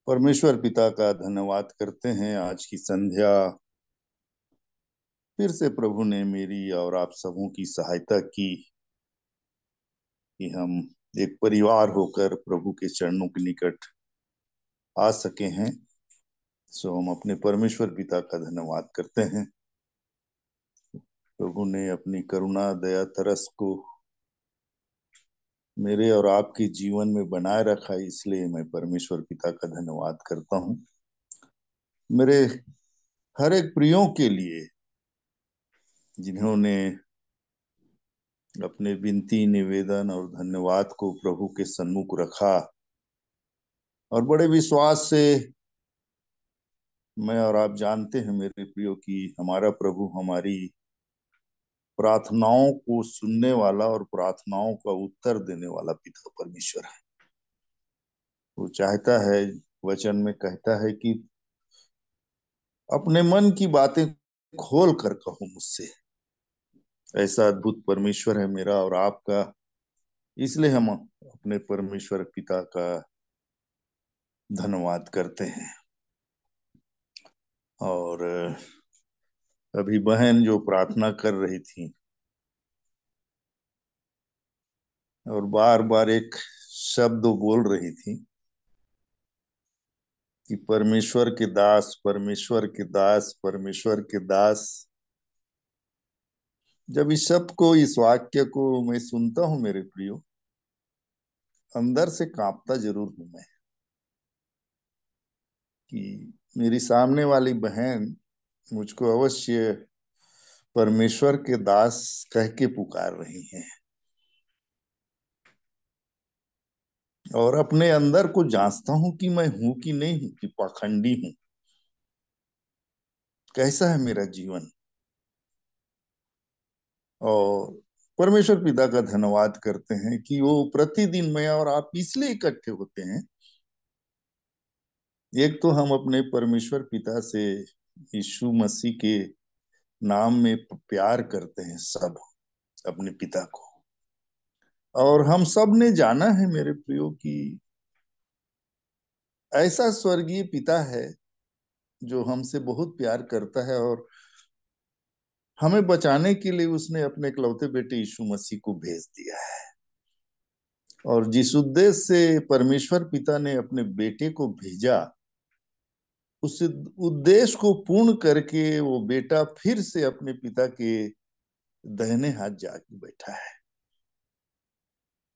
परमेश्वर पिता का धन्यवाद करते हैं। आज की संध्या फिर से प्रभु ने मेरी और आप सबों की सहायता की कि हम एक परिवार होकर प्रभु के चरणों के निकट आ सके हैं। सो हम अपने परमेश्वर पिता का धन्यवाद करते हैं। प्रभु ने अपनी करुणा दया तरस को मेरे और आपके जीवन में बनाए रखा, इसलिए मैं परमेश्वर पिता का धन्यवाद करता हूँ। मेरे हर एक प्रियों के लिए जिन्होंने अपने विनती निवेदन और धन्यवाद को प्रभु के सन्मुख रखा और बड़े विश्वास से, मैं और आप जानते हैं मेरे प्रियो की हमारा प्रभु हमारी प्रार्थनाओं को सुनने वाला और प्रार्थनाओं का उत्तर देने वाला पिता परमेश्वर है। वो चाहता है, वचन में कहता है कि अपने मन की बातें खोल कर कहो मुझसे। ऐसा अद्भुत परमेश्वर है मेरा और आपका, इसलिए हम अपने परमेश्वर पिता का धन्यवाद करते हैं। और अभी बहन जो प्रार्थना कर रही थी और बार बार एक शब्द वो बोल रही थी कि परमेश्वर के दास, परमेश्वर के दास, परमेश्वर के दास। जब इस शब्द को, इस वाक्य को मैं सुनता हूं मेरे प्रियो, अंदर से कांपता जरूर हूं मैं कि मेरी सामने वाली बहन मुझको अवश्य परमेश्वर के दास कह के पुकार रही हैं और अपने अंदर को जांचता हूं कि मैं हूं कि नहीं हूं, कि पाखंडी हूं। कैसा है मेरा जीवन। और परमेश्वर पिता का धन्यवाद करते हैं कि वो प्रतिदिन मैं और आप इसलिए इकट्ठे होते हैं। एक तो हम अपने परमेश्वर पिता से यीशु मसीह के नाम में प्यार करते हैं सब, अपने पिता को। और हम सब ने जाना है मेरे प्रियो कि ऐसा स्वर्गीय पिता है जो हमसे बहुत प्यार करता है और हमें बचाने के लिए उसने अपने इकलौते बेटे यीशु मसीह को भेज दिया है। और जिस उद्देश्य से परमेश्वर पिता ने अपने बेटे को भेजा, उस उद्देश्य को पूर्ण करके वो बेटा फिर से अपने पिता के दाहिने हाथ जाके बैठा है।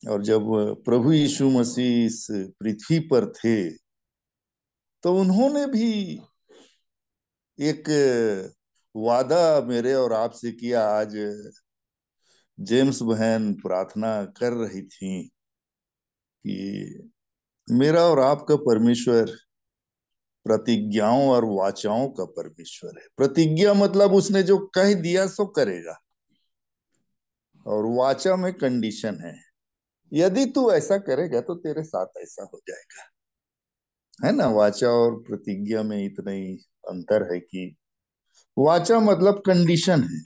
और जब प्रभु यीशु मसीह इस पृथ्वी पर थे तो उन्होंने भी एक वादा मेरे और आपसे किया। आज जेम्स बहन प्रार्थना कर रही थी कि मेरा और आपका परमेश्वर प्रतिज्ञाओं और वाचाओं का परमेश्वर है। प्रतिज्ञा मतलब उसने जो कह दिया सो करेगा, और वाचा में कंडीशन है, यदि तू ऐसा करेगा तो तेरे साथ ऐसा हो जाएगा। है ना, वाचा और प्रतिज्ञा में इतना ही अंतर है कि वाचा मतलब कंडीशन है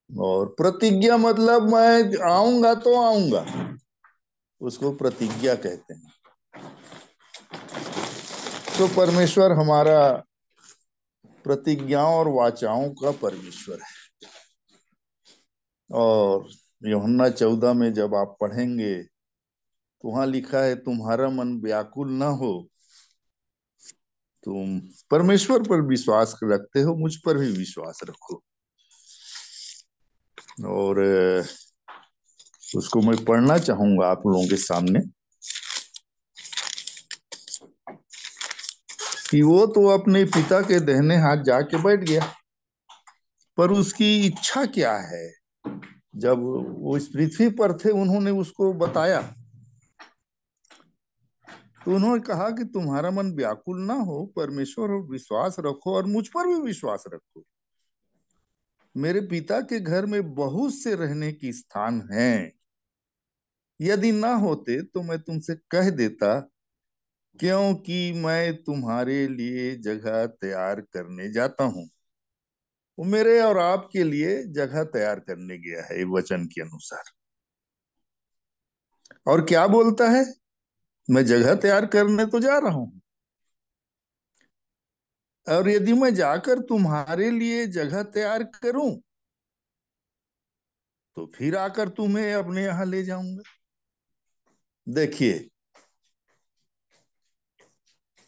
और प्रतिज्ञा मतलब मैं आऊंगा तो आऊंगा, उसको प्रतिज्ञा कहते हैं। तो परमेश्वर हमारा प्रतिज्ञाओं और वाचाओं का परमेश्वर है। और यूहन्ना 14 में जब आप पढ़ेंगे तो वहां लिखा है, तुम्हारा मन व्याकुल ना हो। तुम परमेश्वर पर विश्वास रखते हो, मुझ पर भी विश्वास रखो। और उसको मैं पढ़ना चाहूंगा आप लोगों के सामने कि वो तो अपने पिता के दाहिने हाथ जाके बैठ गया, पर उसकी इच्छा क्या है। जब वो इस पृथ्वी पर थे उन्होंने उसको बताया, तो उन्होंने कहा कि तुम्हारा मन व्याकुल ना हो, परमेश्वर और विश्वास रखो और मुझ पर भी विश्वास रखो। मेरे पिता के घर में बहुत से रहने की स्थान हैं, यदि ना होते तो मैं तुमसे कह देता, क्योंकि मैं तुम्हारे लिए जगह तैयार करने जाता हूँ। वो मेरे और आपके लिए जगह तैयार करने गया है वचन के अनुसार। और क्या बोलता है मैं जगह तैयार करने तो जा रहा हूं, और यदि मैं जाकर तुम्हारे लिए जगह तैयार करूं तो फिर आकर तुम्हें अपने यहां ले जाऊंगा। देखिए,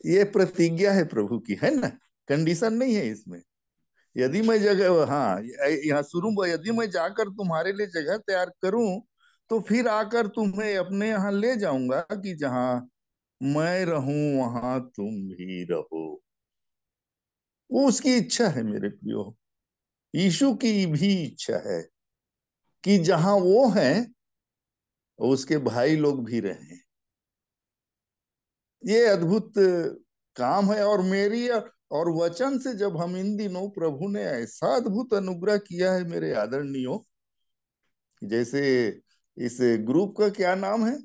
ये प्रतिज्ञा है प्रभु की, है ना, कंडीशन नहीं है इसमें। यदि मैं जगह, हाँ, यहाँ शुरू में, यदि मैं जाकर तुम्हारे लिए जगह तैयार करूं तो फिर आकर तुम्हें अपने यहाँ ले जाऊंगा, कि जहां मैं रहूं वहां तुम भी रहो। वो उसकी इच्छा है मेरे प्रियो, यीशु की भी इच्छा है कि जहां वो है उसके भाई लोग भी रहें। ये अद्भुत काम है। और मेरी और वचन से जब हम इन दिनों, प्रभु ने ऐसा अद्भुत अनुग्रह किया है मेरे आदरणीयों, जैसे इस ग्रुप का क्या नाम है,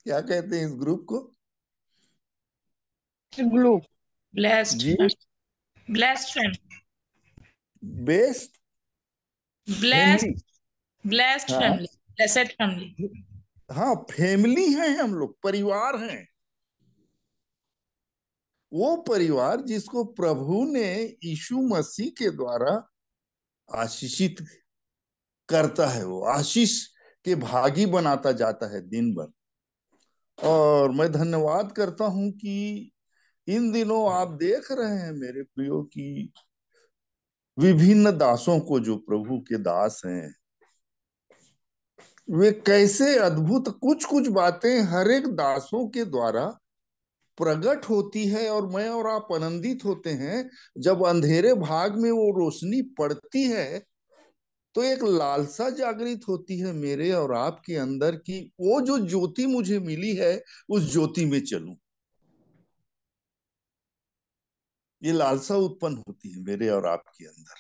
क्या कहते हैं इस ग्रुप को? ग्लू, ब्लेस्ड, जी, blessed family, best blessed, family. Blessed हाँ, फैमिली, ब्लेसेड फैमिली। हाँ, फैमिली है, हम लोग परिवार हैं। वो परिवार जिसको प्रभु ने यीशु मसीह के द्वारा आशीषित करता है, वो आशीष के भागी बनाता जाता है दिन भर। और मैं धन्यवाद करता हूं कि इन दिनों आप देख रहे हैं मेरे प्रियो की विभिन्न दासों को, जो प्रभु के दास हैं, वे कैसे अद्भुत कुछ कुछ बातें हर एक दासों के द्वारा प्रकट होती है, और मैं और आप आनंदित होते हैं जब अंधेरे भाग में वो रोशनी पड़ती है। तो एक लालसा जागृत होती है मेरे और आपके अंदर की, वो जो ज्योति मुझे मिली है उस ज्योति में चलूं। ये लालसा उत्पन्न होती है मेरे और आपके अंदर।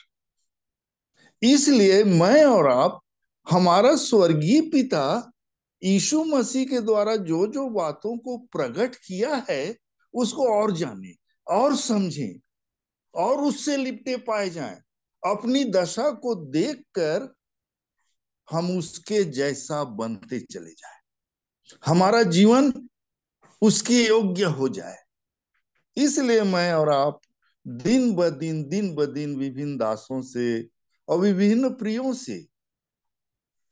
इसलिए मैं और आप, हमारा स्वर्गीय पिता यीशु मसीह के द्वारा जो जो बातों को प्रकट किया है उसको और जाने और समझें और उससे लिपटे पाए जाएं। अपनी दशा को देखकर हम उसके जैसा बनते चले जाएं, हमारा जीवन उसके योग्य हो जाए। इसलिए मैं और आप दिन ब दिन विभिन्न दासों से और विभिन्न प्रियों से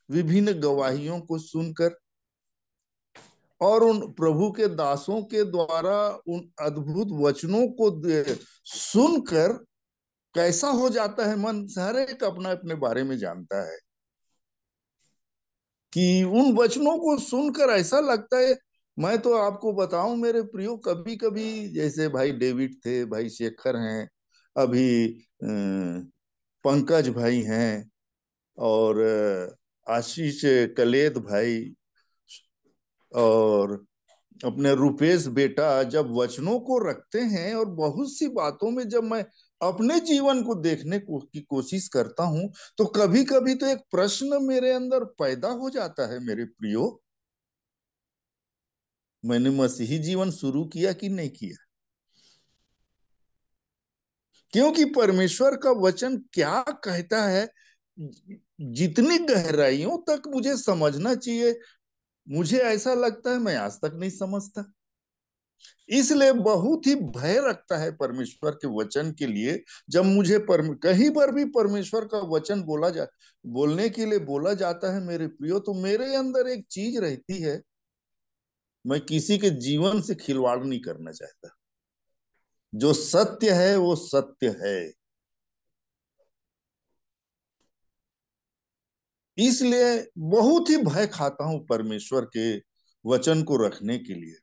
विभिन्न गवाहियों को सुनकर और उन प्रभु के दासों के द्वारा उन अद्भुत वचनों को सुनकर कैसा हो जाता है मन, हर एक अपना अपने बारे में जानता है, कि उन वचनों को सुनकर ऐसा लगता है। मैं तो आपको बताऊं मेरे प्रियो, कभी कभी जैसे भाई डेविड थे, भाई शेखर हैं, अभी पंकज भाई हैं, और आशीष कलेद भाई, और अपने रुपेश बेटा जब वचनों को रखते हैं, और बहुत सी बातों में जब मैं अपने जीवन को देखने की कोशिश करता हूं, तो कभी कभी तो एक प्रश्न मेरे अंदर पैदा हो जाता है मेरे प्रियो, मैंने मसीही जीवन शुरू किया कि नहीं किया? क्योंकि परमेश्वर का वचन क्या कहता है, जितनी गहराइयों तक मुझे समझना चाहिए, मुझे ऐसा लगता है मैं आज तक नहीं समझता। इसलिए बहुत ही भय रखता है परमेश्वर के वचन के लिए। जब मुझे कहीं पर भी परमेश्वर का वचन बोलने के लिए बोला जाता है मेरे प्रियो, तो मेरे अंदर एक चीज रहती है, मैं किसी के जीवन से खिलवाड़ नहीं करना चाहता। जो सत्य है वो सत्य है। इसलिए बहुत ही भय खाता हूं परमेश्वर के वचन को रखने के लिए,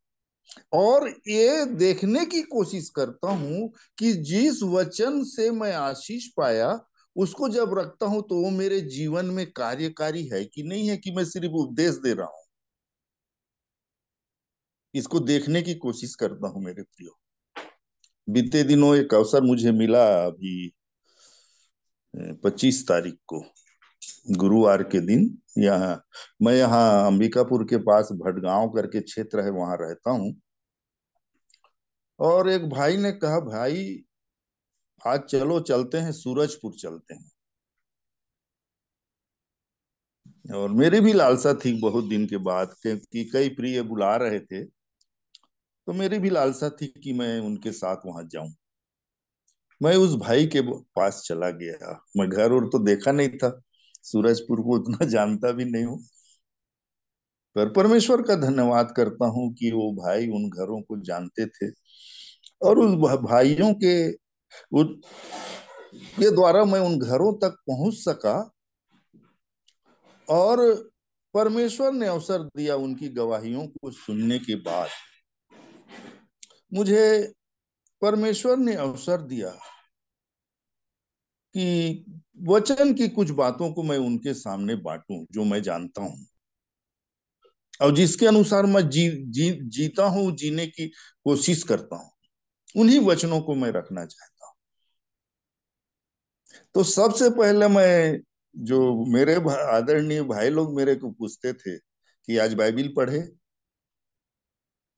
और ये देखने की कोशिश करता हूं कि जिस वचन से मैं आशीष पाया उसको जब रखता हूं तो वो मेरे जीवन में कार्यकारी है कि नहीं है, कि मैं सिर्फ उपदेश दे रहा हूं। इसको देखने की कोशिश करता हूं मेरे प्रियो। बीते दिनों एक अवसर मुझे मिला, अभी 25 तारीख को, गुरुवार के दिन, यहाँ, मैं यहाँ अंबिकापुर के पास भटगांव करके क्षेत्र है वहां रहता हूँ। और एक भाई ने कहा, भाई आज चलो, चलते हैं सूरजपुर चलते हैं। और मेरी भी लालसा थी बहुत दिन के बाद, क्योंकि कई प्रिय बुला रहे थे। तो मेरी भी लालसा थी कि मैं उनके साथ वहां जाऊं। मैं उस भाई के पास चला गया। मैं घर और तो देखा नहीं था, सूरजपुर को उतना जानता भी नहीं हूँ। पर परमेश्वर का धन्यवाद करता हूँ कि वो भाई उन घरों को जानते थे, और उस भाइयों के के द्वारा मैं उन घरों तक पहुंच सका। और परमेश्वर ने अवसर दिया, उनकी गवाहियों को सुनने के बाद मुझे परमेश्वर ने अवसर दिया कि वचन की कुछ बातों को मैं उनके सामने बांटूं, जो मैं जानता हूं और जिसके अनुसार मैं जीता हूं, जीने की कोशिश करता हूं। उन्हीं वचनों को मैं रखना चाहता हूं। तो सबसे पहले मैं, जो मेरे आदरणीय भाई लोग मेरे को पूछते थे कि आज बाइबिल पढ़े,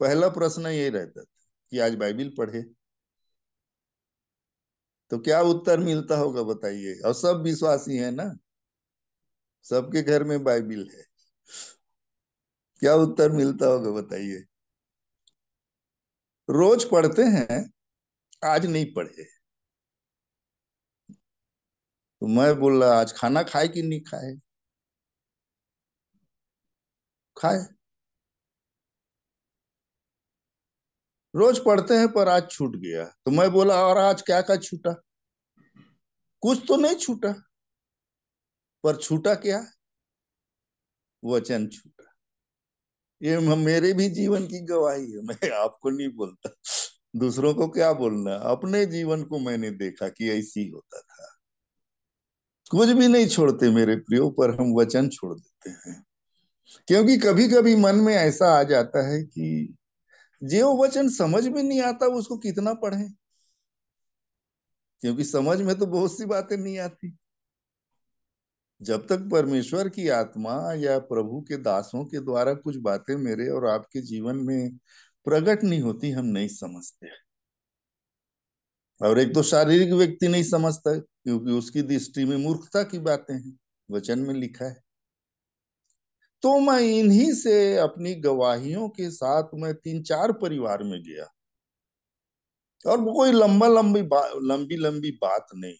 पहला प्रश्न यही रहता था कि आज बाइबिल पढ़े। तो क्या उत्तर मिलता होगा बताइए? और सब विश्वासी हैं ना, सबके घर में बाइबिल है। क्या उत्तर मिलता होगा बताइए? रोज पढ़ते हैं, आज नहीं पढ़े। तो मैं बोल रहा, आज खाना खाए कि नहीं खाए? खाए। रोज पढ़ते हैं पर आज छूट गया। तो मैं बोला, और आज क्या क्या छूटा? कुछ तो नहीं छूटा, पर छूटा क्या? वचन छूटा। ये मेरे भी जीवन की गवाही है, मैं आपको नहीं बोलता। दूसरों को क्या बोलना, अपने जीवन को मैंने देखा कि ऐसी होता था। कुछ भी नहीं छोड़ते मेरे प्रियो, पर हम वचन छोड़ देते हैं। क्योंकि कभी कभी मन में ऐसा आ जाता है कि जो वचन समझ में नहीं आता उसको कितना पढ़ें। क्योंकि समझ में तो बहुत सी बातें नहीं आती। जब तक परमेश्वर की आत्मा या प्रभु के दासों के द्वारा कुछ बातें मेरे और आपके जीवन में प्रकट नहीं होती, हम नहीं समझते। और एक तो शारीरिक व्यक्ति नहीं समझता, क्योंकि उसकी दृष्टि में मूर्खता की बातें हैं, वचन में लिखा है। तो मैं इन्हीं से अपनी गवाहियों के साथ मैं 3-4 परिवार में गया। और वो कोई लंबी लंबी बात नहीं,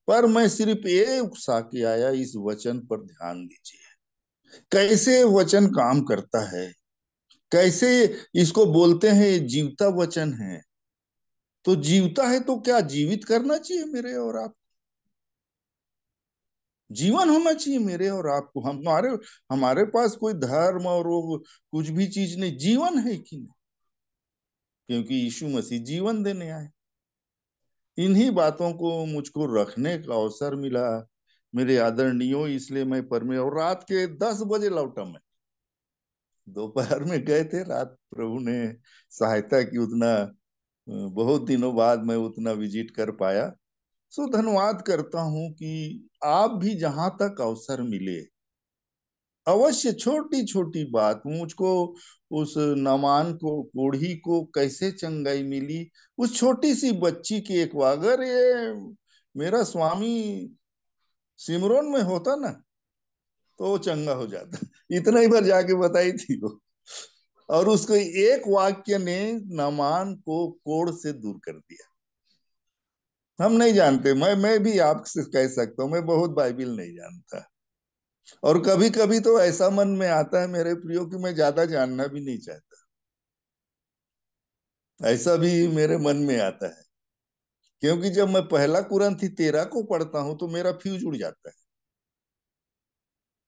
पर मैं सिर्फ ये उकसा के आया, इस वचन पर ध्यान दीजिए। कैसे वचन काम करता है, कैसे इसको बोलते हैं ये जीवता वचन है। तो जीवता है तो क्या जीवित करना चाहिए मेरे और आप? जीवन होना चाहिए मेरे और आपको। हमारे हमारे पास कोई धर्म और वो कुछ भी चीज नहीं, जीवन है कि नहीं? क्योंकि यीशु मसीह जीवन देने आए। इन्हीं बातों को मुझको रखने का अवसर मिला मेरे आदरणीयों। इसलिए मैं परमे और रात के 10 बजे लौटा मैं। दोपहर में गए थे, रात प्रभु ने सहायता की, उतना बहुत दिनों बाद मैं उतना विजिट कर पाया। सो धन्यवाद करता हूं कि आप भी जहां तक अवसर मिले, अवश्य छोटी छोटी बात मुझको, उस नामान को, कोढ़ी को कैसे चंगाई मिली, उस छोटी सी बच्ची की एक, अगर ये मेरा स्वामी सिमरोन में होता ना, तो वो चंगा हो जाता। इतना ही बार जाके बताई थी वो। और उसको एक वाक्य ने नामान को कोढ़ से दूर कर दिया। हम नहीं जानते, मैं भी आपसे कह सकता हूँ, मैं बहुत बाइबिल नहीं जानता। और कभी कभी तो ऐसा मन में आता है मेरे प्रियो कि मैं ज्यादा जानना भी नहीं चाहता। ऐसा भी मेरे मन में आता है। क्योंकि जब मैं पहला कुरंथी 13 को पढ़ता हूं तो मेरा फ्यूज उड़ जाता है।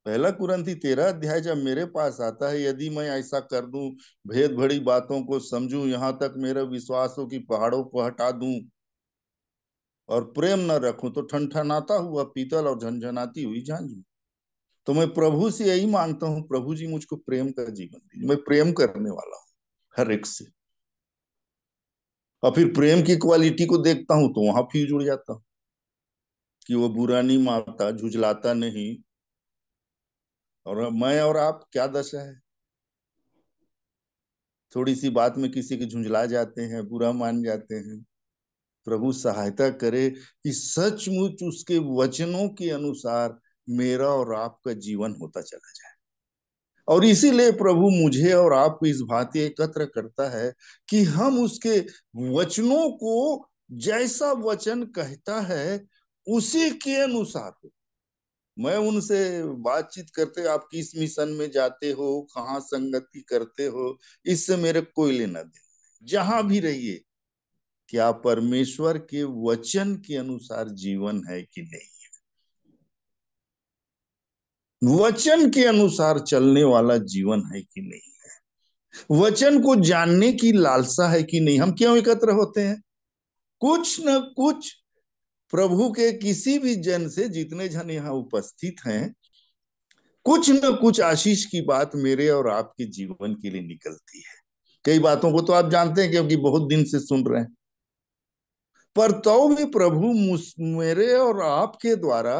पहला कुरंथी 13 अध्याय जब मेरे पास आता है, यदि मैं ऐसा कर दूं, भेद भरी बातों को समझूं, यहां तक मेरे विश्वास हो कि पहाड़ों को हटा दूं, और प्रेम न रखूं, तो ठनठनाता हुआ पीतल और झनझनाती हुई झांझ। तो मैं प्रभु से यही मांगता हूँ, प्रभु जी मुझको प्रेम का जीवन दीजिए। मैं प्रेम करने वाला हूँ हर एक से। और फिर प्रेम की क्वालिटी को देखता हूँ तो वहां फ्यूज उड़ जाता हूँ कि वो बुरा नहीं मानता, झुझलाता नहीं। और मैं और आप क्या दशा है? थोड़ी सी बात में किसी के झुंझला जाते हैं, बुरा मान जाते हैं। प्रभु सहायता करे कि सचमुच उसके वचनों के अनुसार मेरा और आपका जीवन होता चला जाए। और इसीलिए प्रभु मुझे और आपको इस भांति एकत्र करता है कि हम उसके वचनों को, जैसा वचन कहता है उसी के अनुसार हो। मैं उनसे बातचीत करते, आप किस मिशन में जाते हो, कहाँ संगति करते हो, इससे मेरे कोई लेना देना, जहां भी रहिए, क्या परमेश्वर के वचन के अनुसार जीवन है कि नहीं, वचन के अनुसार चलने वाला जीवन है कि नहीं, वचन को जानने की लालसा है कि नहीं। हम क्यों एकत्र होते हैं? कुछ न कुछ प्रभु के किसी भी जन से, जितने जन यहाँ उपस्थित हैं, कुछ न कुछ आशीष की बात मेरे और आपके जीवन के लिए निकलती है। कई बातों को तो आप जानते हैं क्योंकि बहुत दिन से सुन रहे हैं, पर तो भी प्रभु मेरे और आपके द्वारा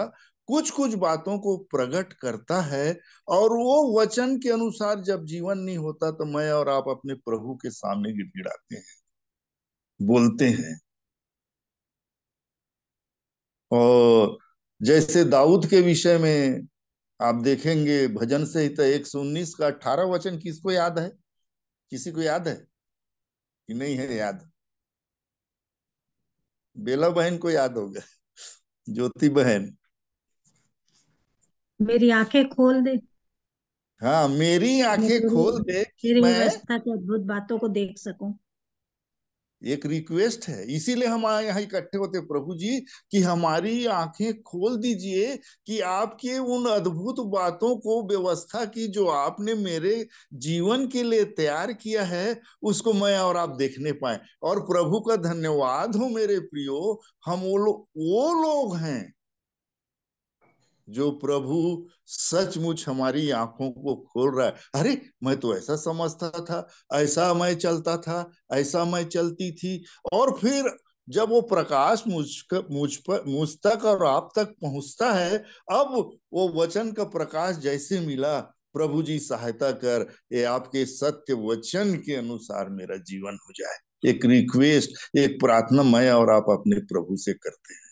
कुछ कुछ बातों को प्रकट करता है। और वो वचन के अनुसार जब जीवन नहीं होता तो मैं और आप अपने प्रभु के सामने गिड़गिड़ाते हैं, बोलते हैं। और जैसे दाऊद के विषय में आप देखेंगे, भजन संहिता 119 का 18 वचन किसको याद है? किसी को याद है कि नहीं है याद? बेला बहन को याद होगा, ज्योति बहन। मेरी आंखें खोल दे, हाँ, मेरी मैं आंखें तेरी खोल दे कि तेरी मैं, व्यवस्था की अद्भुत बातों को देख सकूं। एक रिक्वेस्ट है, इसीलिए हम यहाँ इकट्ठे होते, प्रभु जी, कि हमारी आंखें खोल दीजिए कि आपके उन अद्भुत बातों को, व्यवस्था की जो आपने मेरे जीवन के लिए तैयार किया है, उसको मैं और आप देखने पाए। और प्रभु का धन्यवाद हो मेरे प्रियो, हम वो लोग हैं जो प्रभु सचमुच हमारी आंखों को खोल रहा है। अरे, मैं तो ऐसा समझता था, ऐसा मैं चलता था, ऐसा मैं चलती थी। और फिर जब वो प्रकाश मुझ तक और आप तक पहुंचता है, अब वो वचन का प्रकाश जैसे मिला, प्रभु जी सहायता कर, ये आपके सत्य वचन के अनुसार मेरा जीवन हो जाए। एक रिक्वेस्ट, एक प्रार्थना मैं और आप अपने प्रभु से करते हैं।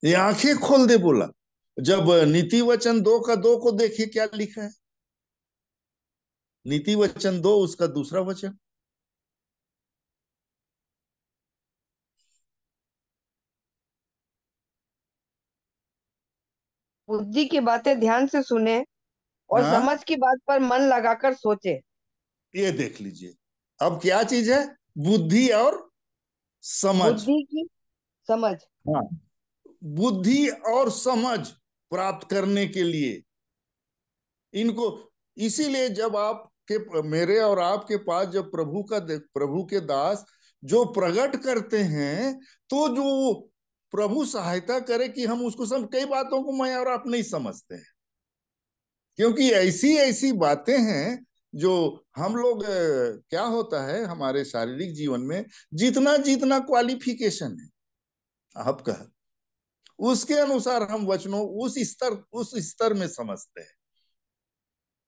ये आंखें खोल दे बोला। जब नीति वचन 2 का 2 को देखिए क्या लिखा है, नीति वचन 2 उसका दूसरा वचन। बुद्धि की बातें ध्यान से सुने और हाँ, समझ की बात पर मन लगाकर सोचे। ये देख लीजिए, अब क्या चीज है? बुद्धि और समझ। बुद्धि की समझ। हाँ, बुद्धि और समझ प्राप्त करने के लिए इनको, इसीलिए जब आपके, मेरे और आपके पास जब प्रभु के दास जो प्रकट करते हैं, तो जो प्रभु सहायता करे कि हम उसको कई बातों को मैं और आप नहीं समझते हैं, क्योंकि ऐसी ऐसी बातें हैं जो हम लोग, क्या होता है हमारे शारीरिक जीवन में, जितना जितना क्वालिफिकेशन है आपका, उसके अनुसार हम वचनों उस स्तर में समझते हैं।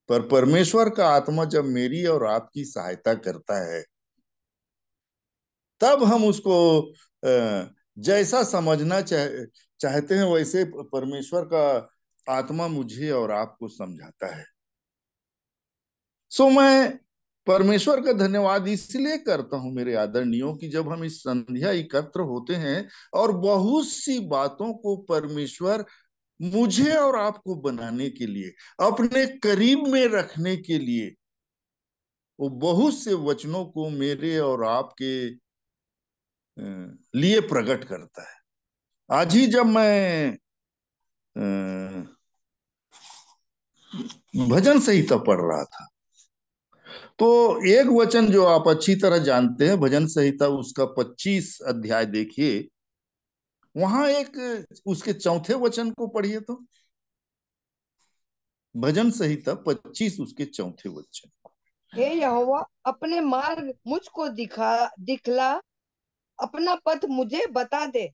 पर परमेश्वर का आत्मा जब मेरी और आपकी सहायता करता है, तब हम उसको जैसा समझना चाहते हैं, वैसे परमेश्वर का आत्मा मुझे और आपको समझाता है। सो मैं परमेश्वर का धन्यवाद इसलिए करता हूं मेरे आदरणीयों, कि जब हम इस संध्या एकत्र होते हैं और बहुत सी बातों को परमेश्वर मुझे और आपको बनाने के लिए, अपने करीब में रखने के लिए, वो बहुत से वचनों को मेरे और आपके लिए प्रकट करता है। आज ही जब मैं भजन संहिता पढ़ रहा था, तो एक वचन जो आप अच्छी तरह जानते हैं, भजन संहिता उसका 25 अध्याय देखिए, वहां एक, उसके चौथे वचन को पढ़िए तो, भजन संहिता 25 उसके चौथे वचन। हे यहोवा, अपने मार्ग मुझको दिखला, अपना पथ मुझे बता दे।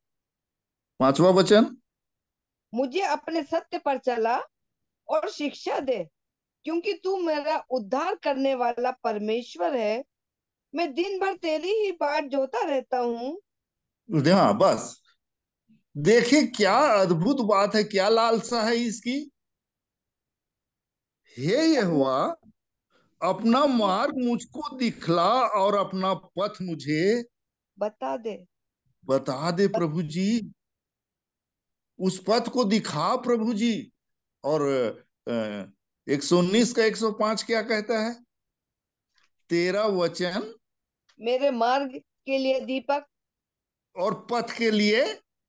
5वां वचन। मुझे अपने सत्य पर चला और शिक्षा दे, क्योंकि तू मेरा उद्धार करने वाला परमेश्वर है। मैं दिन भर तेरी ही बाट जोता रहता हूँ। हाँ, बस देखिए क्या अद्भुत बात है, क्या लालसा है इसकी। हे यहोवा, अपना मार्ग मुझको दिखला और अपना पथ मुझे बता दे। बता दे प्रभु जी। उस पथ को दिखा प्रभु जी। और 119 का 105 क्या कहता है? तेरा वचन मेरे मार्ग के लिए दीपक और पथ के लिए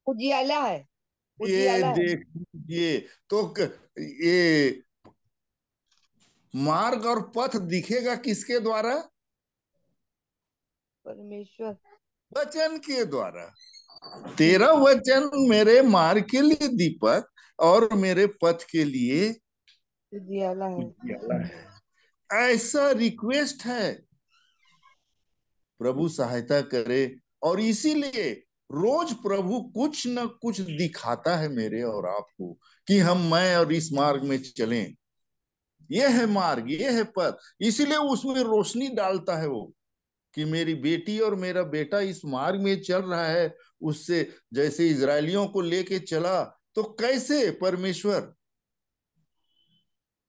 उजियाला है। ये उजियाला है। देख लीजिए। तो ये मार्ग और पथ दिखेगा किसके द्वारा? परमेश्वर। वचन के द्वारा। तेरा वचन मेरे मार्ग के लिए दीपक और मेरे पथ के लिए उजियाला है। उजियाला है। ऐसा रिक्वेस्ट है। प्रभु सहायता करे। और इसीलिए रोज प्रभु कुछ न कुछ दिखाता है मेरे और आपको कि मैं और इस मार्ग में चलें। ये है मार्ग, ये है पथ। इसीलिए उसमें रोशनी डालता है वो कि मेरी बेटी और मेरा बेटा इस मार्ग में चल रहा है। उससे जैसे इजरायलियों को लेके चला, तो कैसे परमेश्वर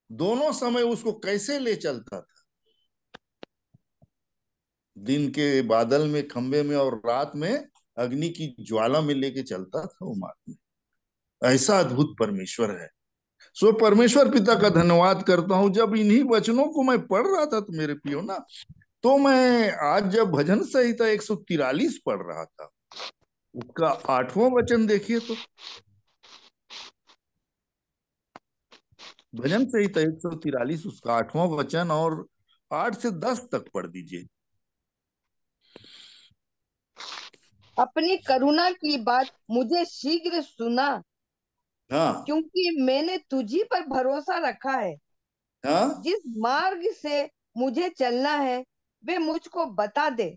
दोनों समय उसको कैसे ले चलता था? दिन के बादल में, खंबे में, और रात में अग्नि की ज्वाला में लेके चलता था वो मार्ग में। ऐसा अद्भुत परमेश्वर है। सो परमेश्वर पिता का धन्यवाद करता हूं। जब इन्हीं वचनों को मैं पढ़ रहा था तो मेरे प्रियो ना, तो मैं आज जब भजन संहिता 143 पढ़ रहा था, उसका 8वां वचन देखिए तो। भजन संहिता 143 उसका 8वां वचन, और 8 से 10 तक पढ़ दीजिए। अपनी करुणा की बात मुझे शीघ्र सुना, हाँ क्योंकि मैंने तुझी पर भरोसा रखा है। हाँ जिस मार्ग से मुझे चलना है वे मुझको बता दे,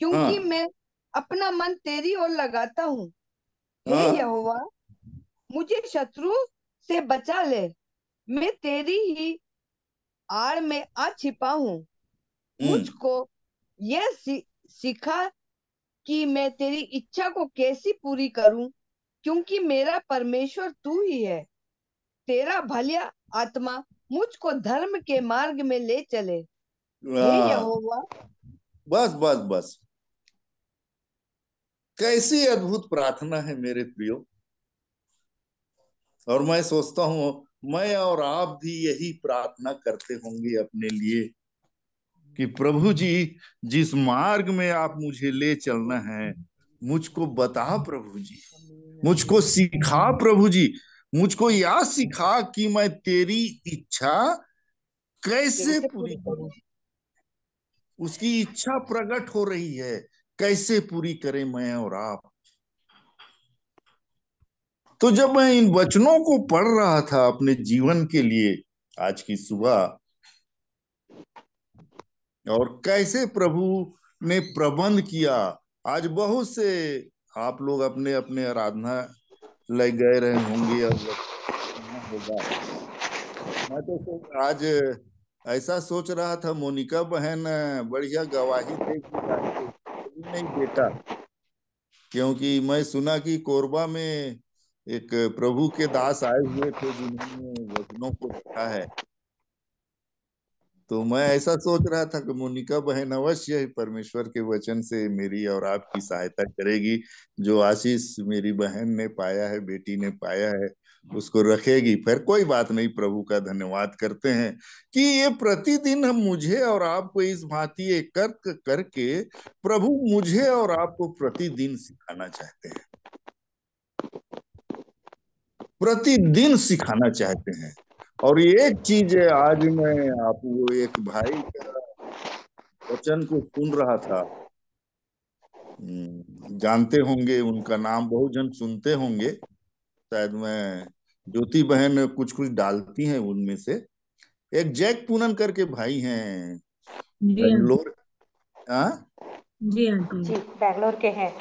क्योंकि हाँ मैं अपना मन तेरी ओर लगाता हूँ। हे हाँ। यहोवा, मुझे शत्रु से बचा ले। मैं तेरी ही आड़ में आ छिपा हूँ। हम्म। मुझको यह सिखा कि मैं तेरी इच्छा को कैसी पूरी करूं, क्योंकि मेरा परमेश्वर तू ही है। तेरा भला आत्मा मुझको धर्म के मार्ग में ले चले। हे हाँ, यहोवा। बस बस बस। कैसी अद्भुत प्रार्थना है मेरे प्रियो। और मैं सोचता हूँ मैं और आप भी यही प्रार्थना करते होंगे अपने लिए कि प्रभु जी, जिस मार्ग में आप मुझे ले चलना है, मुझको बता प्रभु जी। मुझको सिखा प्रभु जी। मुझको यह सिखा कि मैं तेरी इच्छा कैसे कैसे पूरी पूरी करूं। करूं। उसकी इच्छा प्रकट हो रही है, कैसे पूरी करें मैं और आप। तो जब मैं इन वचनों को पढ़ रहा था अपने जीवन के लिए आज की सुबह, और कैसे प्रभु ने प्रबंध किया। आज बहुत से आप लोग अपने अपने आराधना लग गए रहे होंगे और सुना होगा। मैं तो आज ऐसा सोच रहा था, मोनिका बहन बढ़िया गवाही देगी आज तो, कभी नहीं बेटा। क्योंकि मैं सुना कि कोरबा में एक प्रभु के दास आए हुए थे जिन्होंने वचनों को लिखा है। तो मैं ऐसा सोच रहा था कि मोनिका बहन अवश्य ही परमेश्वर के वचन से मेरी और आपकी सहायता करेगी। जो आशीष मेरी बहन ने पाया है, बेटी ने पाया है, उसको रखेगी। फिर कोई बात नहीं, प्रभु का धन्यवाद करते हैं कि ये प्रतिदिन हम मुझे और आपको इस भांति एकत्र करके प्रभु मुझे और आपको प्रतिदिन सिखाना चाहते हैं। प्रतिदिन सिखाना चाहते हैं। और एक चीज है, आज मैं आपको एक भाई का वचन को सुन रहा था। जानते होंगे उनका नाम, बहुजन सुनते होंगे शायद। मैं ज्योति बहन कुछ कुछ डालती हैं उनमें से। एक जैक पूनन करके भाई हैं, जी हाँ। बेंगलोर। हाँ जी आंटी। जी बैंगलोर के हैं।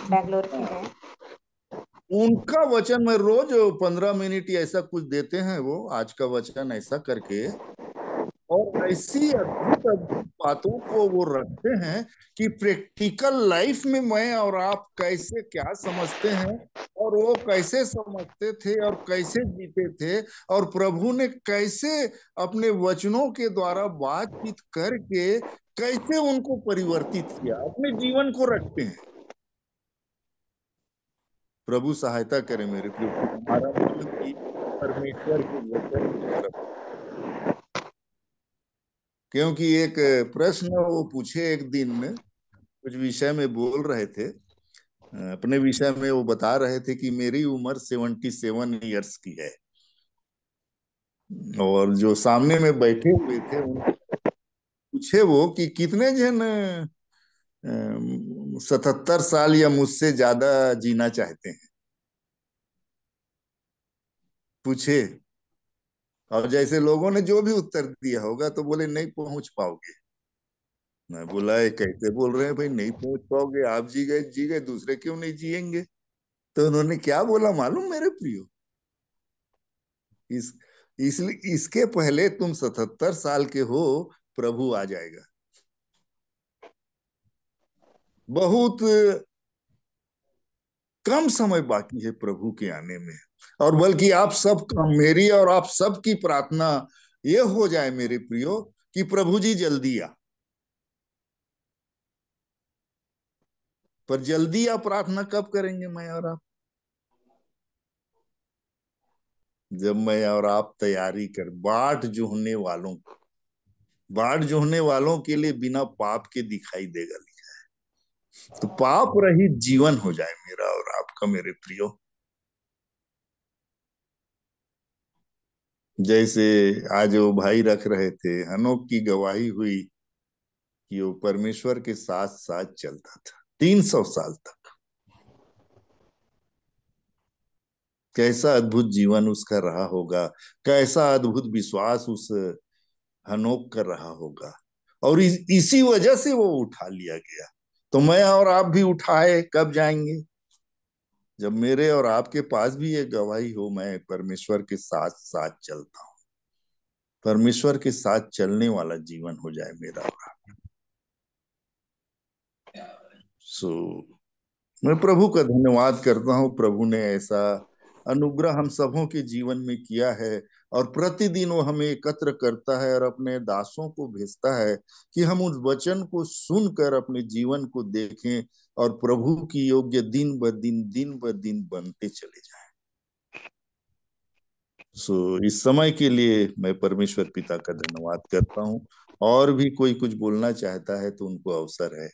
बैंगलोर के हैं। उनका वचन मैं रोज 15 मिनट या ऐसा कुछ देते हैं वो, आज का वचन ऐसा करके। और ऐसी अद्भुत अद्भुत बातों को वो रखते हैं कि प्रैक्टिकल लाइफ में मैं और आप कैसे क्या समझते हैं और वो कैसे समझते थे और कैसे जीते थे, और प्रभु ने कैसे अपने वचनों के द्वारा बातचीत करके कैसे उनको परिवर्तित किया, अपने जीवन को रखते हैं। प्रभु सहायता करे मेरे प्रिय कि हमारा मन भी परमेश्वर के वचन की तरफ। क्योंकि एक प्रश्न वो पूछे एक दिन, कुछ विषय में बोल रहे थे, अपने विषय में वो बता रहे थे कि मेरी उम्र 77 ईयर्स की है, और जो सामने में बैठे हुए थे उनको पूछे वो कि कितने जन 77 साल या मुझसे ज्यादा जीना चाहते हैं, पूछे। और जैसे लोगों ने जो भी उत्तर दिया होगा तो बोले नहीं पहुंच पाओगे। मैं बोला ये कैसे बोल रहे हैं भाई, नहीं पहुंच पाओगे? आप जी गए, दूसरे क्यों नहीं जिएंगे? तो उन्होंने क्या बोला मालूम मेरे प्रियो, इस इसलिए इसके पहले तुम 77 साल के हो, प्रभु आ जाएगा। बहुत कम समय बाकी है प्रभु के आने में। और बल्कि आप सब मेरी और आप सब की प्रार्थना ये हो जाए मेरे प्रियो कि प्रभु जी जल्दी आ। पर जल्दी आप प्रार्थना कब करेंगे मैं और आप? जब मैं और आप तैयारी कर, बाट जोहने वालों के लिए बिना पाप के दिखाई देगा, तो पाप रहित जीवन हो जाए मेरा और आपका मेरे प्रियो। जैसे आज वो भाई रख रहे थे, हनोक की गवाही हुई कि वो परमेश्वर के साथ साथ चलता था 300 साल तक। कैसा अद्भुत जीवन उसका रहा होगा, कैसा अद्भुत विश्वास उस हनोक कर रहा होगा, और इसी वजह से वो उठा लिया गया। तो मैं और आप भी उठाए कब जाएंगे? जब मेरे और आपके पास भी ये गवाही हो, मैं परमेश्वर के साथ साथ चलता हूँ। परमेश्वर के साथ चलने वाला जीवन हो जाए मेरा और आपका। सो मैं प्रभु का धन्यवाद करता हूँ, प्रभु ने ऐसा अनुग्रह हम सबों के जीवन में किया है, और प्रतिदिन वो हमें एकत्र करता है और अपने दासों को भेजता है कि हम उस वचन को सुनकर अपने जीवन को देखें और प्रभु की योग्य दिन ब दिन बनते चले जाएं। सो इस समय के लिए मैं परमेश्वर पिता का धन्यवाद करता हूँ। और भी कोई कुछ बोलना चाहता है तो उनको अवसर है।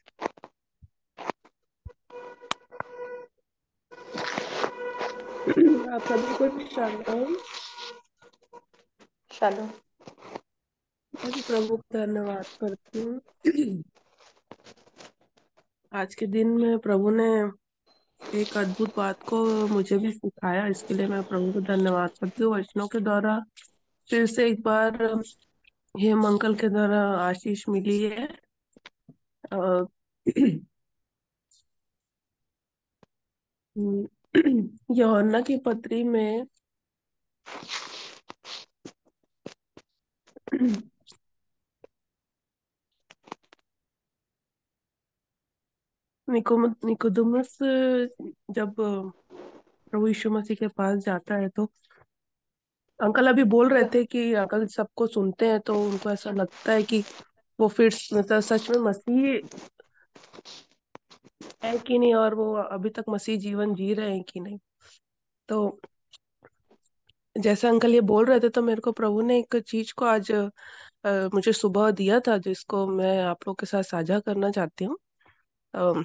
आप सभी को शालोम। शालू। मैं भी प्रभु का धन्यवाद करती हूँ। आज के दिन में प्रभु ने एक अद्भुत बात को मुझे भी सिखाया, इसके लिए मैं प्रभु को धन्यवाद करती हूँ। वचनों के द्वारा फिर से एक बार हेम अंकल के द्वारा आशीष मिली है। अ, यूहन्ना की पत्री में निकोदेमुस जब प्रभु यीशु मसीह के पास जाता है, तो अंकल अभी बोल रहे थे कि अंकल सबको सुनते हैं तो उनको ऐसा लगता है कि वो फिर मतलब सच में मसीह है कि नहीं, और वो अभी तक मसीह जीवन जी रहे हैं कि नहीं। तो जैसे अंकल ये बोल रहे थे तो मेरे को प्रभु ने एक चीज को आज मुझे सुबह दिया था, जिसको मैं आप लोग के साथ साझा करना चाहती हूँ। अ,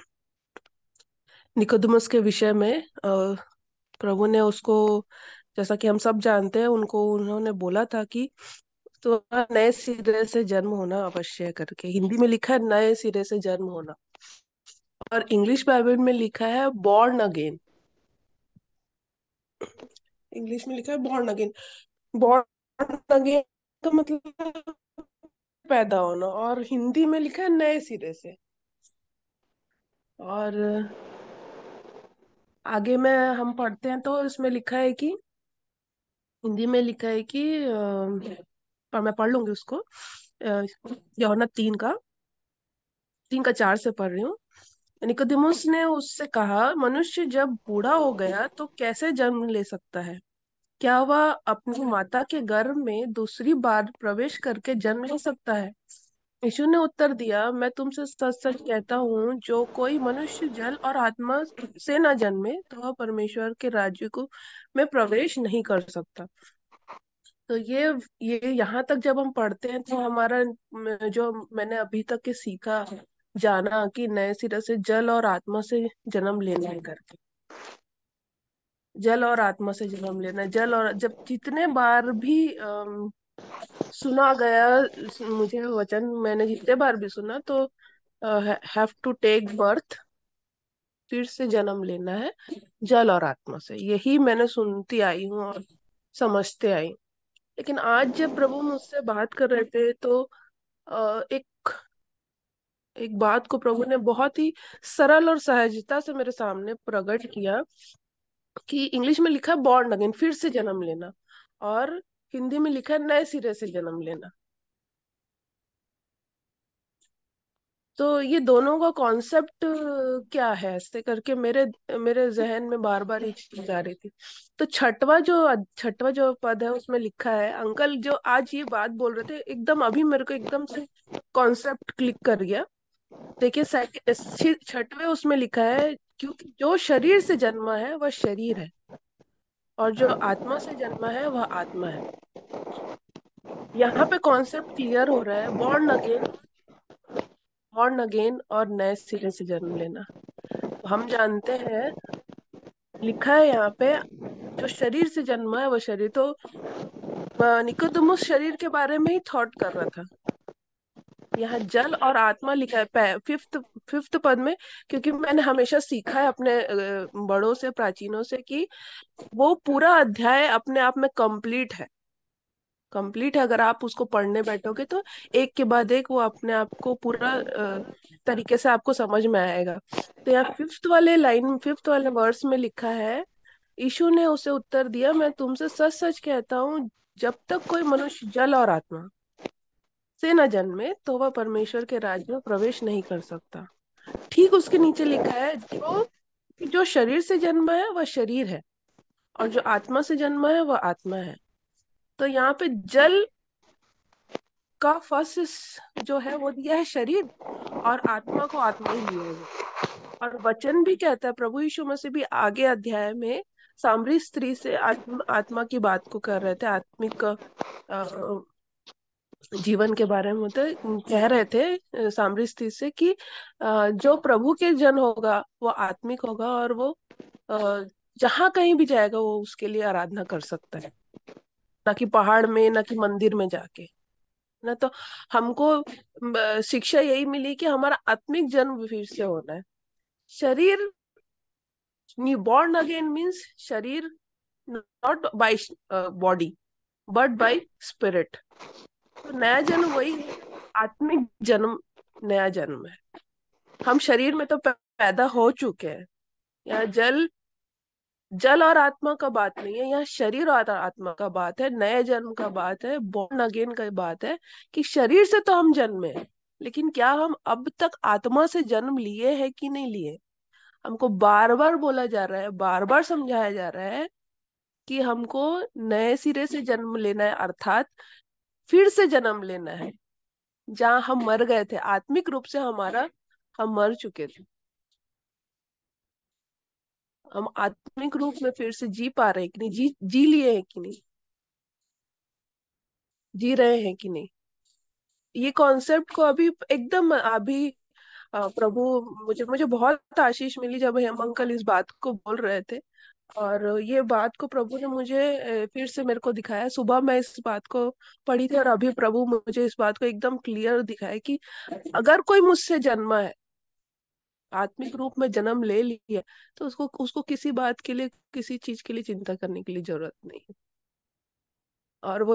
निकोदेमुस के विषय में प्रभु ने उसको, जैसा कि हम सब जानते हैं, उनको उन्होंने बोला था कि तो नए सिरे से जन्म होना अवश्य है करके। हिंदी में लिखा है नए सिरे से जन्म होना, और इंग्लिश बाइबल में लिखा है बॉर्न अगेन। इंग्लिश में लिखा है बॉर्न अगेन। बॉर्न अगेन का मतलब पैदा होना, और हिंदी में लिखा है नए सिरे से। और आगे में हम पढ़ते हैं तो इसमें लिखा है कि हिंदी में लिखा है कि पर मैं पढ़ लूंगी उसको। यूहन्ना 3:4 से पढ़ रही हूँ। निकोदेमुस ने उससे कहा, मनुष्य जब बूढ़ा हो गया तो कैसे जन्म ले सकता है? क्या वह अपनी माता के गर्भ में दूसरी बार प्रवेश करके जन्म ले सकता है? यीशु ने उत्तर दिया, मैं तुमसे सच सच कहता हूँ, जो कोई मनुष्य जल और आत्मा से न जन्मे तो वह परमेश्वर के राज्य को में प्रवेश नहीं कर सकता। तो ये यहाँ तक जब हम पढ़ते हैं तो हमारा जो मैंने अभी तक के सीखा जाना कि नए सिरे से जल और आत्मा से जन्म लेना है करके, जल और आत्मा से जन्म लेना, जल और जब जितने बार भी सुना गया, मुझे वचन मैंने जितने बार भी सुना तो हैव टू टेक बर्थ, फिर से जन्म लेना है जल और आत्मा से, यही मैंने सुनती आई हूँ और समझते आई। लेकिन आज जब प्रभु मुझसे बात कर रहे थे तो एक एक बात को प्रभु ने बहुत ही सरल और सहजता से मेरे सामने प्रकट किया कि इंग्लिश में लिखा है बॉर्न अगेन, फिर से जन्म लेना, और हिंदी में लिखा है नए सिरे से जन्म लेना। तो ये दोनों का कॉन्सेप्ट क्या है, ऐसे करके मेरे मेरे जहन में बार बार ये चीज आ रही थी। तो छठवा जो पद है उसमें लिखा है, अंकल जो आज ये बात बोल रहे थे एकदम अभी मेरे को एकदम से कॉन्सेप्ट क्लिक कर गया। देखिए छठवें उसमें लिखा है, क्योंकि जो शरीर से जन्मा है वह शरीर है और जो आत्मा से जन्मा है वह आत्मा है। यहाँ पे कॉन्सेप्ट क्लियर हो रहा है, बॉर्न अगेन और नए सिरे से जन्म लेना। हम जानते हैं, लिखा है यहाँ पे, जो शरीर से जन्मा है वो शरीर, तो निकोदेमुस शरीर के बारे में ही थॉट कर रहा था। यहाँ जल और आत्मा लिखा है फिफ्थ फिफ्थ पद में, क्योंकि मैंने हमेशा सीखा है अपने बड़ों से, प्राचीनों से, कि वो पूरा अध्याय अपने आप में कंप्लीट है। अगर आप उसको पढ़ने बैठोगे तो एक के बाद एक वो अपने आप को पूरा तरीके से आपको समझ में आएगा। तो यहाँ फिफ्थ वाले वर्स में लिखा है, यीशु ने उसे उत्तर दिया, मैं तुमसे सच सच कहता हूँ, जब तक कोई मनुष्य जल और आत्मा से न जन्मे तो वह परमेश्वर के राज्य में प्रवेश नहीं कर सकता। ठीक उसके नीचे लिखा है, जो जो शरीर से जन्मा है वह शरीर है और जो आत्मा से जन्मा है वह आत्मा है। तो यहाँ पे जल का फर्स्ट जो है वो दिया है शरीर, और आत्मा को आत्मा ही लिया है। और वचन भी कहता है, प्रभु यीशु मसीह भी आगे अध्याय में सामरी स्त्री से आत्मा की बात को कर रहे थे, आत्मिक जीवन के बारे में तो कह रहे थे सामरी स्त्री से कि जो प्रभु के जन होगा वो आत्मिक होगा और वो जहां कहीं भी जाएगा वो उसके लिए आराधना कर सकता है, ना कि पहाड़ में, ना कि मंदिर में जाके ना। तो हमको शिक्षा यही मिली कि हमारा आत्मिक जन्म फिर से होना है। शरीर, बॉर्न अगेन मीन्स शरीर, not by body but by spirit. तो नया जन्म वही है, आत्मिक जन्म नया जन्म है। हम शरीर में तो पैदा हो चुके हैं। यहाँ जल जल और आत्मा का बात नहीं है, यहाँ शरीर और आत्मा का बात है, नए जन्म का बात है, बॉर्न अगेन का बात है कि शरीर से तो हम जन्मे हैं, लेकिन क्या हम अब तक आत्मा से जन्म लिए हैं कि नहीं लिए? हमको बार बार बोला जा रहा है, बार बार समझाया जा रहा है कि हमको नए सिरे से जन्म लेना है, अर्थात फिर से जन्म लेना है। जहाँ हम मर गए थे आत्मिक रूप से, हम मर चुके थे, हम आत्मिक रूप में फिर से जी पा रहे हैं कि नहीं, जी लिए हैं कि नहीं, जी रहे हैं कि नहीं। ये कॉन्सेप्ट को अभी प्रभु, मुझे मुझे बहुत आशीष मिली जब हम अंकल इस बात को बोल रहे थे, और ये बात को प्रभु ने मुझे फिर से मेरे को दिखाया। सुबह मैं इस बात को पढ़ी थी और अभी प्रभु मुझे इस बात को एकदम क्लियर दिखाया कि अगर कोई मुझसे जन्मा है, आत्मिक रूप में जन्म ले लिया, तो उसको उसको किसी बात के लिए, किसी चीज के लिए चिंता करने की लिए जरूरत नहीं है। और वो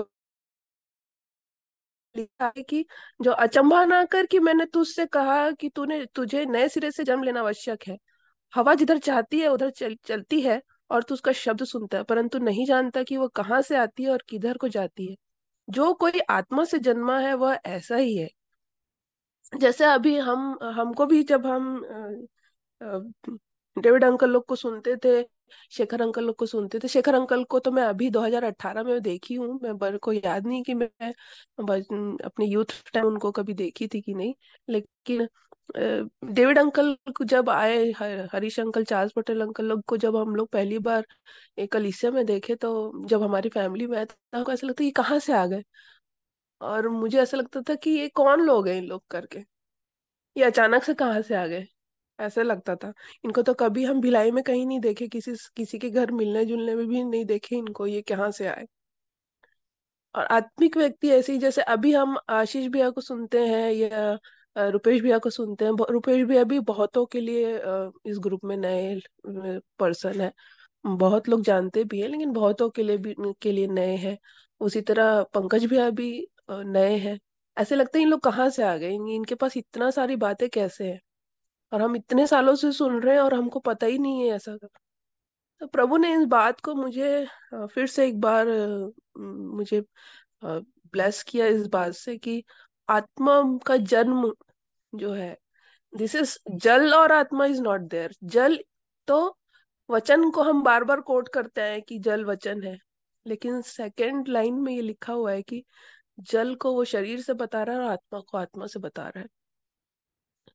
लिखा है कि जो अचंभा ना कर कि मैंने तुझसे कहा कि तुझे नए सिरे से जन्म लेना आवश्यक है। हवा जिधर चाहती है उधर चलती है और तू उसका शब्द सुनता है, परंतु नहीं जानता कि वो कहाँ से आती है और किधर को जाती है। जो कोई आत्मा से जन्मा है वह ऐसा ही है। जैसे अभी हम हमको भी जब हम डेविड अंकल लोग को सुनते थे, शेखर अंकल लोग को सुनते थे। शेखर अंकल को तो मैं अभी 2018 में देखी हूँ। मैं बर को याद नहीं कि मैं अपने यूथ टाइम उनको कभी देखी थी कि नहीं। लेकिन डेविड अंकल को जब आए, Harish uncle, Charles Patel uncle लोग को जब हम लोग पहली बार एक कलीसिया में देखे, तो जब हमारी फैमिली में आए तो हमको ऐसा लगता ये कहाँ से आ गए। और मुझे ऐसा लगता था कि ये कौन लोग हैं इन लोग करके, ये अचानक से कहाँ से आ गए, ऐसे लगता था। इनको तो कभी हम भिलाई में कहीं नहीं देखे, किसी के घर मिलने जुलने में भी नहीं देखे इनको, ये कहाँ से आए। और आत्मिक व्यक्ति ऐसे ही, जैसे अभी हम आशीष भैया को सुनते हैं या रुपेश भैया को सुनते हैं। रुपेश भैया भी बहुतों के लिए इस ग्रुप में नए पर्सन है। बहुत लोग जानते भी हैं, लेकिन बहुतों के लिए नए हैं। उसी तरह पंकज भैया भी नए हैं। ऐसे लगता है इन लोग कहाँ से आ गए, इनके पास इतना सारी बातें कैसे हैं, और हम इतने सालों से सुन रहे हैं और हमको पता ही नहीं है ऐसा। तो प्रभु ने इस बात को मुझे फिर से एक बार मुझे ब्लेस किया इस बात से कि आत्मा का जन्म जो है, दिस इज जल, और आत्मा इज नॉट देयर। जल तो वचन को हम बार बार कोट करते हैं कि जल वचन है, लेकिन सेकंड लाइन में ये लिखा हुआ है कि जल को वो शरीर से बता रहा है और आत्मा को आत्मा से बता रहा है।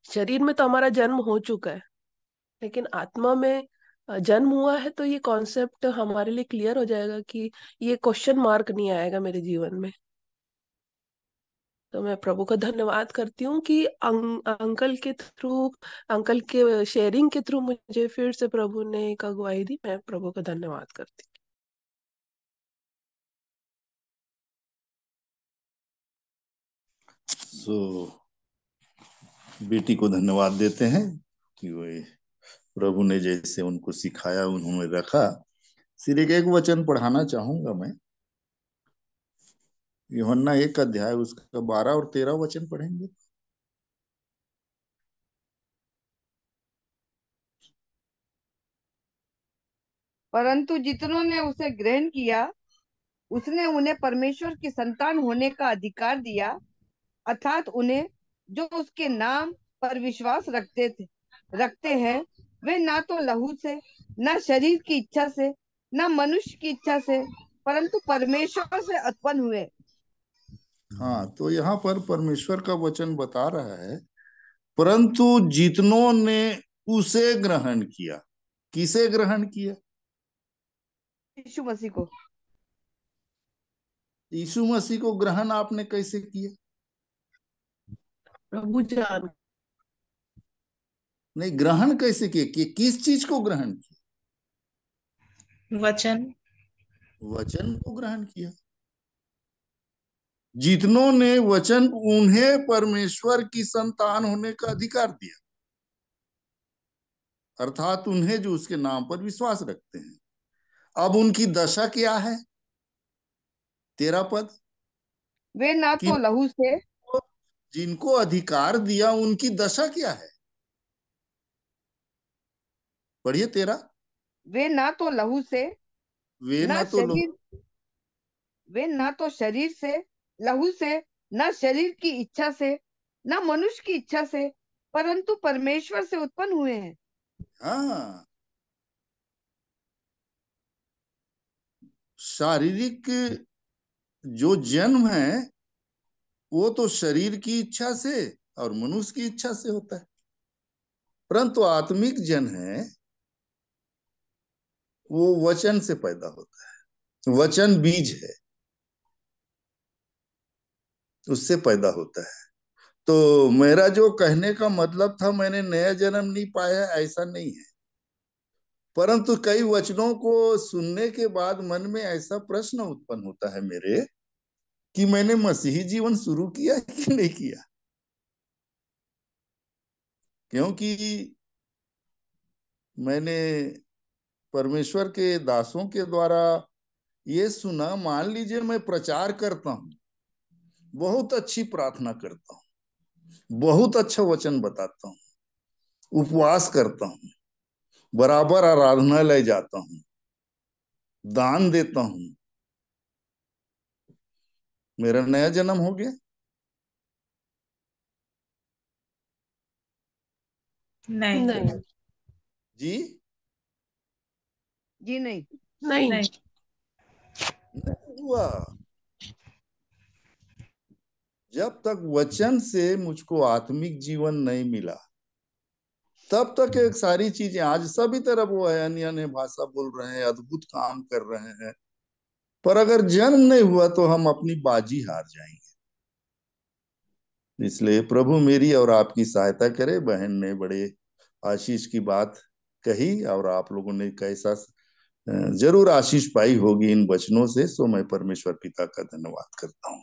शरीर में तो हमारा जन्म हो चुका है, लेकिन आत्मा में जन्म हुआ है, तो ये कॉन्सेप्ट हमारे लिए क्लियर हो जाएगा कि ये क्वेश्चन मार्क नहीं आएगा मेरे जीवन में। तो मैं प्रभु का धन्यवाद करती हूँ कि अंकल के थ्रू, अंकल के शेयरिंग के थ्रू मुझे फिर से प्रभु ने एक अगुवाई दी। मैं प्रभु का धन्यवाद करती सो बेटी को धन्यवाद देते हैं कि वे प्रभु ने जैसे उनको सिखाया उन्होंने रखा। सिर्फ एक वचन पढ़ाना चाहूंगा मैं। यूहन्ना 1 अध्याय उसका 12 और 13 वचन पढ़ेंगे। परंतु जितनों ने उसे ग्रहण किया, उसने उन्हें परमेश्वर की संतान होने का अधिकार दिया, अर्थात उन्हें जो उसके नाम पर विश्वास रखते हैं। वे ना तो लहू से, ना शरीर की इच्छा से, ना मनुष्य की इच्छा से, परंतु परमेश्वर से उत्पन्न हुए। हाँ, तो यहाँ पर परमेश्वर का वचन बता रहा है, परंतु जितनों ने उसे ग्रहण किया। किसे ग्रहण किया? यीशु मसीह को। यीशु मसीह को ग्रहण आपने कैसे किया? प्रभु जान। नहीं, ग्रहण कैसे किया? कि किस चीज को ग्रहण किया? वचन। वचन को ग्रहण किया। जितनों ने वचन, उन्हें परमेश्वर की संतान होने का अधिकार दिया, अर्थात उन्हें जो उसके नाम पर विश्वास रखते हैं। अब उनकी दशा क्या है? 13 पद। वे ना कि तो लहू से, जिनको अधिकार दिया उनकी दशा क्या है? पढ़िए 13। वे ना तो लहू से, वे ना न तो लो, शरीर वे ना तो शरीर से, लहू से, ना शरीर की इच्छा से, ना मनुष्य की इच्छा से, परंतु परमेश्वर से उत्पन्न हुए हैं। हाँ, शारीरिक जो जन्म है वो तो शरीर की इच्छा से और मनुष्य की इच्छा से होता है, परंतु आत्मिक जन है वो वचन से पैदा होता है। वचन बीज है, उससे पैदा होता है। तो मेरा जो कहने का मतलब था, मैंने नया जन्म नहीं पाया ऐसा नहीं है, परंतु कई वचनों को सुनने के बाद मन में ऐसा प्रश्न उत्पन्न होता है मेरे, कि मैंने मसीही जीवन शुरू किया कि नहीं किया। क्योंकि मैंने परमेश्वर के दासों के द्वारा ये सुना, मान लीजिए मैं प्रचार करता हूँ, बहुत अच्छी प्रार्थना करता हूँ, बहुत अच्छा वचन बताता हूँ, उपवास करता हूँ, बराबर आराधनालय जाता हूँ, दान देता हूँ, मेरा नया जन्म हो गया? नहीं नहीं जी जी नहीं। नहीं नहीं नहीं हुआ। जब तक वचन से मुझको आत्मिक जीवन नहीं मिला, तब तक एक सारी चीजें, आज सभी तरफ वो है, अन्य अन्य भाषा बोल रहे हैं, अद्भुत काम कर रहे हैं, पर अगर जन्म नहीं हुआ तो हम अपनी बाजी हार जाएंगे। इसलिए प्रभु मेरी और आपकी सहायता करे। बहन ने बड़े आशीष की बात कही और आप लोगों ने कैसा जरूर आशीष पाई होगी इन वचनों से। सो मैं परमेश्वर पिता का धन्यवाद करता हूँ।